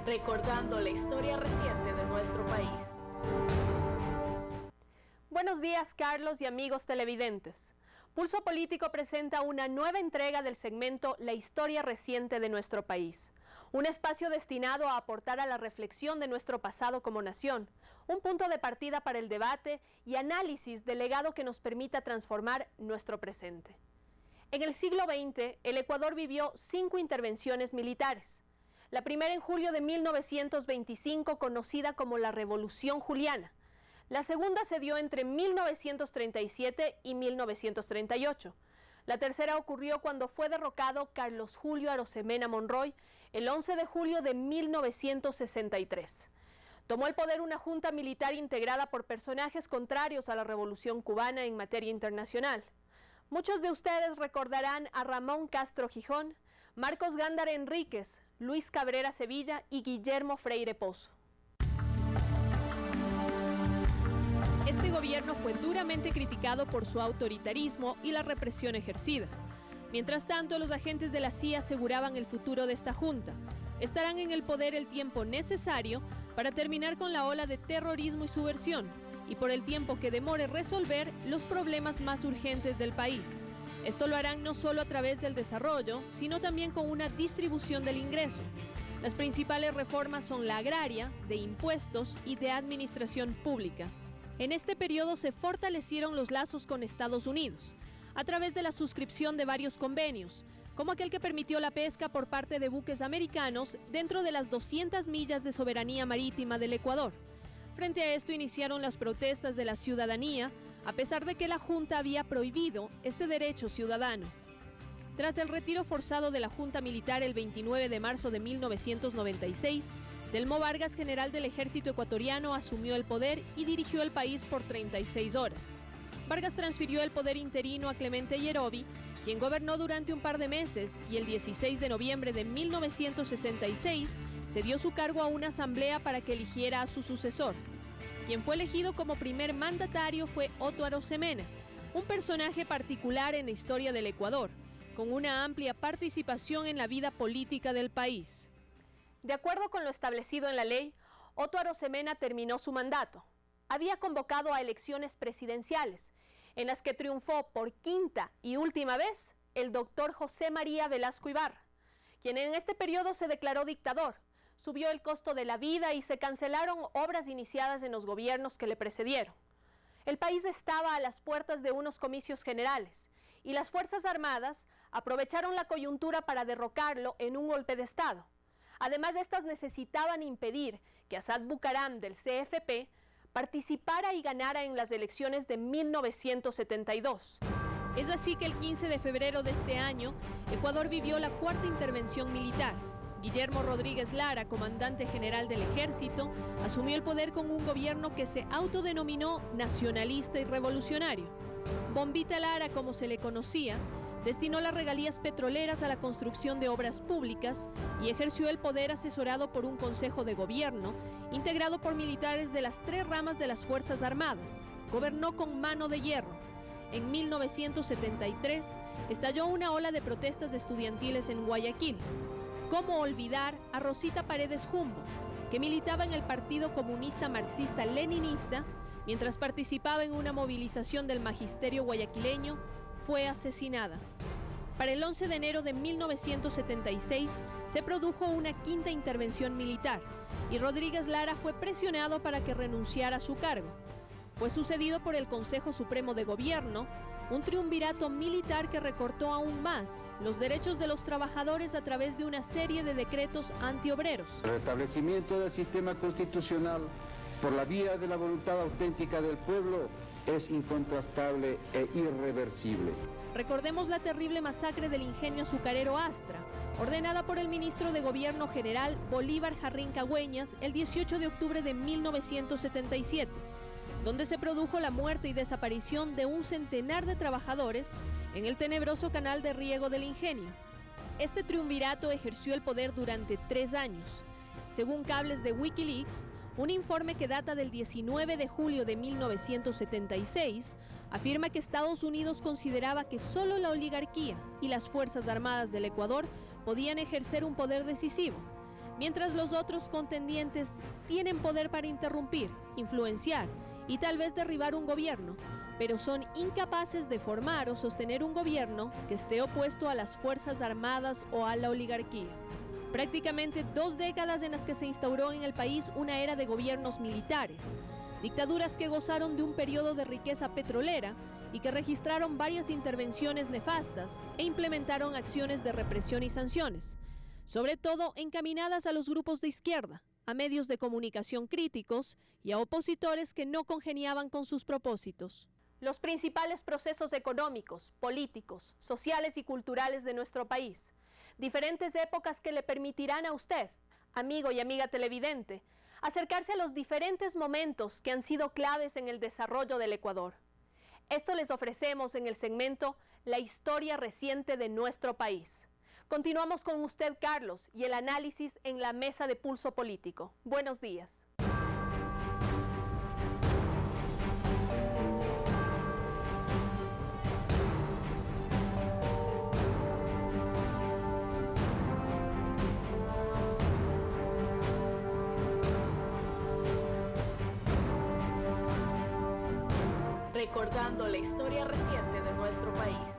recordando la historia reciente de nuestro país. Buenos días, Carlos y amigos televidentes. Pulso Político presenta una nueva entrega del segmento La historia reciente de nuestro país. Un espacio destinado a aportar a la reflexión de nuestro pasado como nación, un punto de partida para el debate y análisis del legado que nos permita transformar nuestro presente. En el siglo XX, el Ecuador vivió 5 intervenciones militares. La primera en julio de 1925, conocida como la Revolución Juliana. La segunda se dio entre 1937 y 1938. La tercera ocurrió cuando fue derrocado Carlos Julio Arosemena Monroy el 11 de julio de 1963. Tomó el poder una junta militar integrada por personajes contrarios a la Revolución Cubana en materia internacional. Muchos de ustedes recordarán a Ramón Castro Gijón, Marcos Gándara Enríquez, Luis Cabrera Sevilla y Guillermo Freire Pozo. Este gobierno fue duramente criticado por su autoritarismo y la represión ejercida. Mientras tanto, los agentes de la CIA aseguraban el futuro de esta junta. Estarán en el poder el tiempo necesario para terminar con la ola de terrorismo y subversión, y por el tiempo que demore resolver los problemas más urgentes del país. Esto lo harán no solo a través del desarrollo, sino también con una distribución del ingreso. Las principales reformas son la agraria, de impuestos y de administración pública. En este periodo se fortalecieron los lazos con Estados Unidos, a través de la suscripción de varios convenios, como aquel que permitió la pesca por parte de buques americanos dentro de las 200 millas de soberanía marítima del Ecuador. Frente a esto iniciaron las protestas de la ciudadanía, a pesar de que la Junta había prohibido este derecho ciudadano. Tras el retiro forzado de la Junta Militar el 29 de marzo de 1996, Telmo Vargas, general del ejército ecuatoriano, asumió el poder y dirigió el país por 36 horas. Vargas transfirió el poder interino a Clemente Yerovi, quien gobernó durante un par de meses, y el 16 de noviembre de 1966 cedió su cargo a una asamblea para que eligiera a su sucesor. Quien fue elegido como primer mandatario fue Otto Arosemena, un personaje particular en la historia del Ecuador, con una amplia participación en la vida política del país. De acuerdo con lo establecido en la ley, Otto Arosemena terminó su mandato. Había convocado a elecciones presidenciales, en las que triunfó por quinta y última vez el doctor José María Velasco Ibarra, quien en este periodo se declaró dictador. Subió el costo de la vida y se cancelaron obras iniciadas en los gobiernos que le precedieron. El país estaba a las puertas de unos comicios generales y las Fuerzas Armadas aprovecharon la coyuntura para derrocarlo en un golpe de Estado. Además, estas necesitaban impedir que Asad Bucaram del CFP participara y ganara en las elecciones de 1972. Es así que el 15 de febrero de este año, Ecuador vivió la cuarta intervención militar. Guillermo Rodríguez Lara, comandante general del ejército, asumió el poder con un gobierno que se autodenominó nacionalista y revolucionario. Bombita Lara, como se le conocía, destinó las regalías petroleras a la construcción de obras públicas y ejerció el poder asesorado por un consejo de gobierno integrado por militares de las 3 ramas de las Fuerzas Armadas. Gobernó con mano de hierro. En 1973 estalló una ola de protestas estudiantiles en Guayaquil. ¿Cómo olvidar a Rosita Paredes Jumbo, que militaba en el Partido Comunista Marxista-Leninista mientras participaba en una movilización del magisterio guayaquileño? Fue asesinada. Para el 11 de enero de 1976 se produjo una quinta intervención militar y Rodríguez Lara fue presionado para que renunciara a su cargo. Fue sucedido por el Consejo Supremo de Gobierno, un triunvirato militar que recortó aún más los derechos de los trabajadores a través de una serie de decretos antiobreros. El restablecimiento del sistema constitucional por la vía de la voluntad auténtica del pueblo es incontrastable e irreversible. Recordemos la terrible masacre del ingenio azucarero Astra, ordenada por el ministro de Gobierno general Bolívar Jarrín Cagüeñas el 18 de octubre de 1977. Donde se produjo la muerte y desaparición de un centenar de trabajadores en el tenebroso canal de riego del ingenio. Este triunvirato ejerció el poder durante 3 años. Según cables de Wikileaks, un informe que data del 19 de julio de 1976 afirma que Estados Unidos consideraba que solo la oligarquía y las Fuerzas Armadas del Ecuador podían ejercer un poder decisivo, mientras los otros contendientes tienen poder para interrumpir, influenciar y tal vez derribar un gobierno, pero son incapaces de formar o sostener un gobierno que esté opuesto a las Fuerzas Armadas o a la oligarquía. Prácticamente 2 décadas en las que se instauró en el país una era de gobiernos militares, dictaduras que gozaron de un periodo de riqueza petrolera y que registraron varias intervenciones nefastas e implementaron acciones de represión y sanciones, sobre todo encaminadas a los grupos de izquierda, a medios de comunicación críticos y a opositores que no congeniaban con sus propósitos. Los principales procesos económicos, políticos, sociales y culturales de nuestro país, diferentes épocas que le permitirán a usted, amigo y amiga televidente, acercarse a los diferentes momentos que han sido claves en el desarrollo del Ecuador. Esto les ofrecemos en el segmento La historia reciente de nuestro país. Continuamos con usted, Carlos, y el análisis en la mesa de Pulso Político. Buenos días. Recordando la historia reciente de nuestro país.